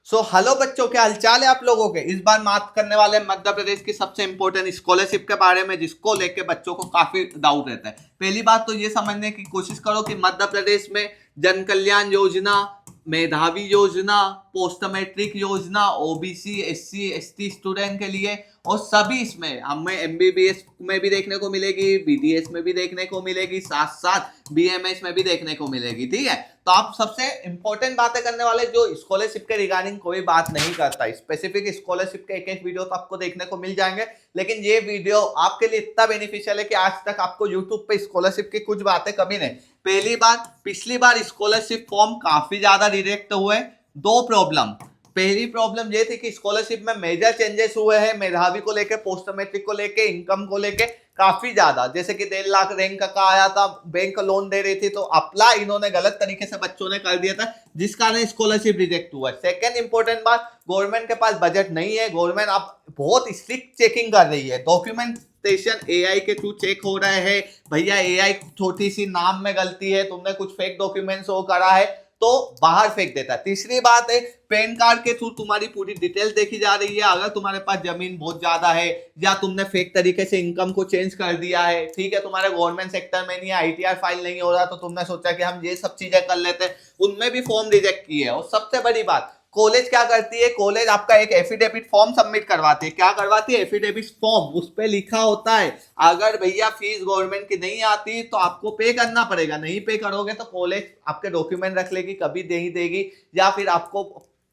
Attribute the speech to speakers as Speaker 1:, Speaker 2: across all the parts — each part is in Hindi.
Speaker 1: हेलो बच्चों, क्या हालचाल है आप लोगों के। इस बार बात करने वाले हैं मध्य प्रदेश की सबसे इंपॉर्टेंट स्कॉलरशिप के बारे में, जिसको लेके बच्चों को काफी डाउट रहता है। पहली बात तो ये समझने की कोशिश करो कि मध्य प्रदेश में जन कल्याण योजना, मेधावी योजना, पोस्ट मैट्रिक योजना, ओबीसी एससी एसटी स्टूडेंट के लिए, और सभी इसमें हमें एमबीबीएस में भी देखने को मिलेगी, बीडीएस में भी देखने को मिलेगी, साथ साथ बीएमएस में भी देखने को मिलेगी। ठीक है, तो आप सबसे इंपॉर्टेंट बातें करने वाले जो स्कॉलरशिप के रिगार्डिंग कोई बात नहीं करता, स्पेसिफिक स्कॉलरशिप के एक एक वीडियो तो आपको देखने को मिल जाएंगे, लेकिन ये वीडियो आपके लिए इतना बेनिफिशियल है कि आज तक आपको यूट्यूब पे स्कॉलरशिप की कुछ बातें कभी नहीं। पहली बात, पिछली बार स्कॉलरशिप फॉर्म काफी ज्यादा रिजेक्ट हुए। दो प्रॉब्लम, पहली प्रॉब्लम ये थी कि स्कॉलरशिप में मेजर चेंजेस हुए हैं, मेधावी को लेके, पोस्ट मैट्रिक को लेके, इनकम को लेके काफी ज्यादा। जैसे कि 1.5 लाख रैंक का आया था, बैंक लोन दे रही थी, तो अप्लाई इन्होंने गलत तरीके से बच्चों ने कर दिया था, जिस कारण स्कॉलरशिप रिजेक्ट हुआ है। सेकंड इंपॉर्टेंट बात, गवर्नमेंट के पास बजट नहीं है। गवर्नमेंट अब बहुत स्ट्रिक्ट चेकिंग कर रही है, डॉक्यूमेंटेशन एआई के थ्रू चेक हो रहे हैं। भैया एआई छोटी सी नाम में गलती है, तुमने कुछ फेक डॉक्यूमेंट शो करा है तो बाहर फेंक देता है। तीसरी बात है, पैन कार्ड के थ्रू तुम्हारी पूरी डिटेल्स देखी जा रही है। अगर तुम्हारे पास जमीन बहुत ज्यादा है या तुमने फेक तरीके से इनकम को चेंज कर दिया है, ठीक है, तुम्हारे गवर्नमेंट सेक्टर में नहीं है, आईटीआर फाइल नहीं हो रहा, तो तुमने सोचा कि हम ये सब चीजें कर लेते हैं, उनमें भी फॉर्म रिजेक्ट किए। और सबसे बड़ी बात, कॉलेज क्या करती है, कॉलेज आपका एक एफिडेविट फॉर्म सबमिट करवाती है। क्या करवाती है? Affidavit form. उस पे लिखा होता है अगर भैया फीस गवर्नमेंट की नहीं आती तो आपको पे करना पड़ेगा, नहीं पे करोगे तो कॉलेज आपके डॉक्यूमेंट रख लेगी, कभी नहीं देगी, या फिर आपको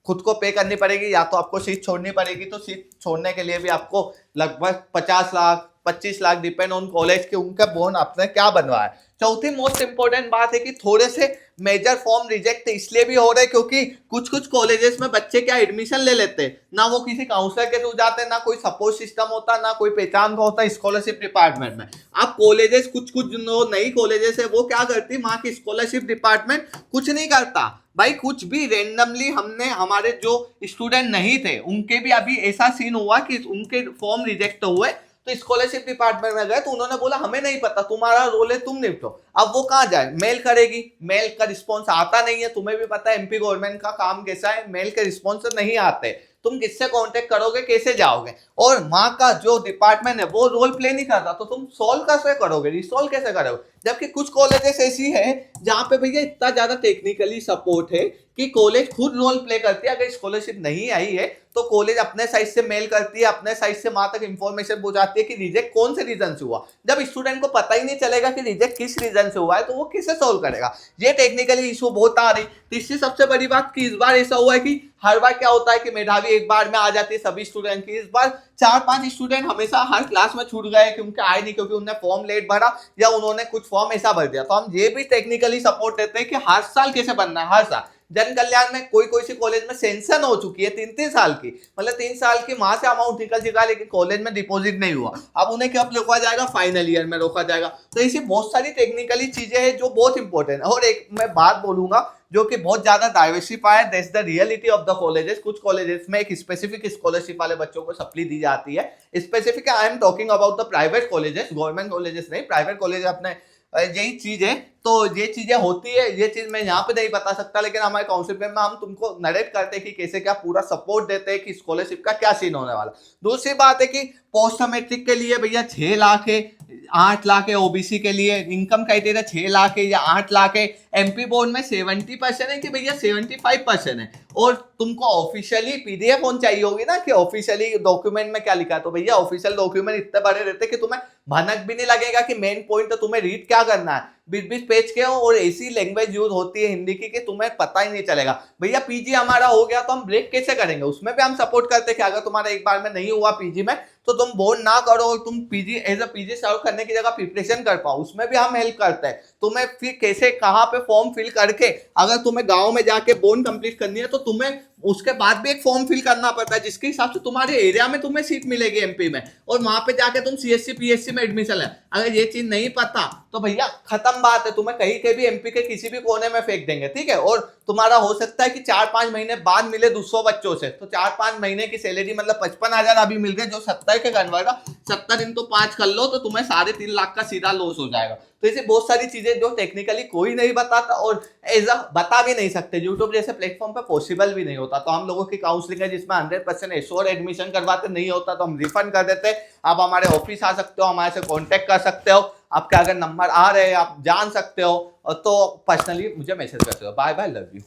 Speaker 1: खुद को पे करनी पड़ेगी, या तो आपको सीट छोड़नी पड़ेगी। तो सीट छोड़ने के लिए भी आपको लगभग 50 lakh 25 lakh, depend on college के उनका बोन आपने क्या बनवाया है। चौथी मोस्ट इंपॉर्टेंट बात है कि थोड़े से मेजर फॉर्म रिजेक्ट इसलिए भी हो रहे क्योंकि कुछ कुछ कॉलेजेस में बच्चे क्या एडमिशन ले लेते हैं, ना वो किसी काउंसलर के थ्रू जाते, ना कोई सपोर्ट सिस्टम होता, ना कोई पहचान का होता स्कॉलरशिप डिपार्टमेंट में। अब कॉलेजेस कुछ कुछ जो नई कॉलेजेस है वो क्या करती, वहां की स्कॉलरशिप डिपार्टमेंट कुछ नहीं करता भाई, कुछ भी रेंडमली। हमने हमारे जो स्टूडेंट नहीं थे उनके भी अभी ऐसा सीन हुआ कि उनके फॉर्म रिजेक्ट हुए, तो स्कॉलरशिप डिपार्टमेंट में गए तो उन्होंने बोला हमें नहीं पता, तुम्हारा रोल है, तुम निपटो। अब वो कहां जाए, मेल करेगी, मेल का रिस्पॉन्स आता नहीं है। तुम्हें भी पता है एमपी गवर्नमेंट का काम कैसा है, मेल के रिस्पॉन्स नहीं आते, तुम किससे कांटेक्ट करोगे, कैसे जाओगे। और माँ का जो डिपार्टमेंट है वो रोल प्ले नहीं करता, तो तुम सॉल्व कैसे करोगे, रिसॉल्व कैसे करोगे। जबकि कुछ कॉलेजेस ऐसी है जहां पे भैया इतना ज्यादा टेक्निकली सपोर्ट है कि कॉलेज खुद रोल प्ले करती है। अगर स्कॉलरशिप नहीं आई है तो कॉलेज अपने साइड से मेल करती है, अपने साइड से वहां तक इंफॉर्मेशन पहुंचाती है कि रिजेक्ट कौन से रीजन से हुआ। जब स्टूडेंट को पता ही नहीं चलेगा कि रिजेक्ट किस रीजन से हुआ है तो वो किसे सोल्व करेगा। ये टेक्निकली इशू बहुत आ रही। तीसरी सबसे बड़ी बात कि इस बार ऐसा हुआ है कि हर बार क्या होता है कि मेधावी एक बार में आ जाती है सभी स्टूडेंट की, इस बार 4-5 स्टूडेंट हमेशा हर क्लास में छूट गए क्योंकि आए नहीं, क्योंकि उन्होंने फॉर्म लेट भरा या उन्होंने कुछ फॉर्म ऐसा भर दिया। तो हम ये भी टेक्निकली सपोर्ट देते हैं कि हर साल कैसे बनना है। हर साल जन कल्याण में कोई कोई सी कॉलेज में सेंशन हो चुकी है 3-3 साल की, मतलब 3 साल की वहां से अमाउंट निकल चुका है, लेकिन कॉलेज में डिपॉजिट नहीं हुआ। अब उन्हें कब रोका जाएगा, फाइनल ईयर में रोका जाएगा। तो ऐसी बहुत सारी टेक्निकली चीजें हैं जो बहुत इंपॉर्टेंट है। और एक मैं बात बोलूंगा जो कि बहुत ज्यादा डाइवर्सिफाई है, that's the reality of the colleges. कुछ कॉलेजेस में एक स्पेसिफिक स्कॉलरशिप वाले बच्चों को सप्ली दी जाती है। Specific I am talking about the private colleges, government colleges नहीं, प्राइवेट कॉलेज अपने यही चीज है। तो ये चीजें होती है, ये चीज मैं यहाँ पे नहीं बता सकता, लेकिन हमारे काउंसिल में हम तुमको नरेट करते हैं कि कैसे क्या पूरा सपोर्ट देते हैं कि स्कॉलरशिप का क्या सीन होने वाला। दूसरी बात है कि पोस्ट मैट्रिक के लिए भैया 6 लाख है, 8 लाख है, ओबीसी के लिए इनकम क्राइटेरिया 6 लाख है या 8 लाख है। एमपी बोर्ड में 70% है कि भैया 75% है। और तुमको ऑफिशियली पीडीएफ फोन चाहिए होगी ना कि ऑफिशियली डॉक्यूमेंट में क्या लिखा है, तो भैया ऑफिशियल डॉक्यूमेंट इतने बड़े रहते कि तुम्हें भनक भी नहीं लगेगा कि मेन पॉइंट तो तुम्हें रीड क्या करना है। 20-20 पेज के हो और ऐसी लैंग्वेज यूज होती है हिंदी की कि तुम्हें पता ही नहीं चलेगा। भैया पीजी हमारा हो गया तो हम ब्रेक कैसे करेंगे, उसमें भी हम सपोर्ट करते हैं कि अगर तुम्हारा एक बार में नहीं हुआ पीजी में तो तुम बोर्ड ना करो और तुम पीजी एज अ पीजी सर्व करने की जगह प्रिपरेशन कर पाओ, उसमें भी हम हेल्प करते हैं। तुम्हें फिर कैसे कहाँ पे फॉर्म फिल करके अगर तुम्हें गांव में जाके बोर्ड कंप्लीट करनी है तो तुम्हें उसके बाद भी एक फॉर्म फिल करना पड़ता है जिसके हिसाब से तुम्हारे एरिया में तुम्हें सीट मिलेगी एमपी में, और वहां पे जाके तुम सीएससी पीएससी में एडमिशन है। अगर ये चीज नहीं पता तो भैया खत्म बात है, तुम्हें कहीं के भी एमपी के किसी भी कोने में फेंक देंगे, ठीक है। और तुम्हारा हो सकता है कि 4-5 महीने बाद मिले 200 बच्चों से, तो 4-5 महीने की सैलरी मतलब 55,000 अभी मिल गए, जो 70 70 के कन्वर्ट, 70 into 5 कर लो तो तुम्हें 3.5 लाख का सीधा लॉस हो जाएगा। तो ऐसे बहुत सारी चीजें जो टेक्निकली कोई नहीं बताता और एज बता भी नहीं सकते, यूट्यूब जैसे प्लेटफॉर्म पे पॉसिबल भी नहीं होता। तो हम लोगों की काउंसलिंग है जिसमें 100% एश्योर एडमिशन करवाते नहीं होता तो हम रिफंड कर देते। आप हमारे ऑफिस आ सकते हो, हमारे से कॉन्टेक्ट कर सकते हो, आपके अगर नंबर आ रहे हैं आप जान सकते हो, तो पर्सनली मुझे मैसेज कर सकते हो। Bye bye, love you.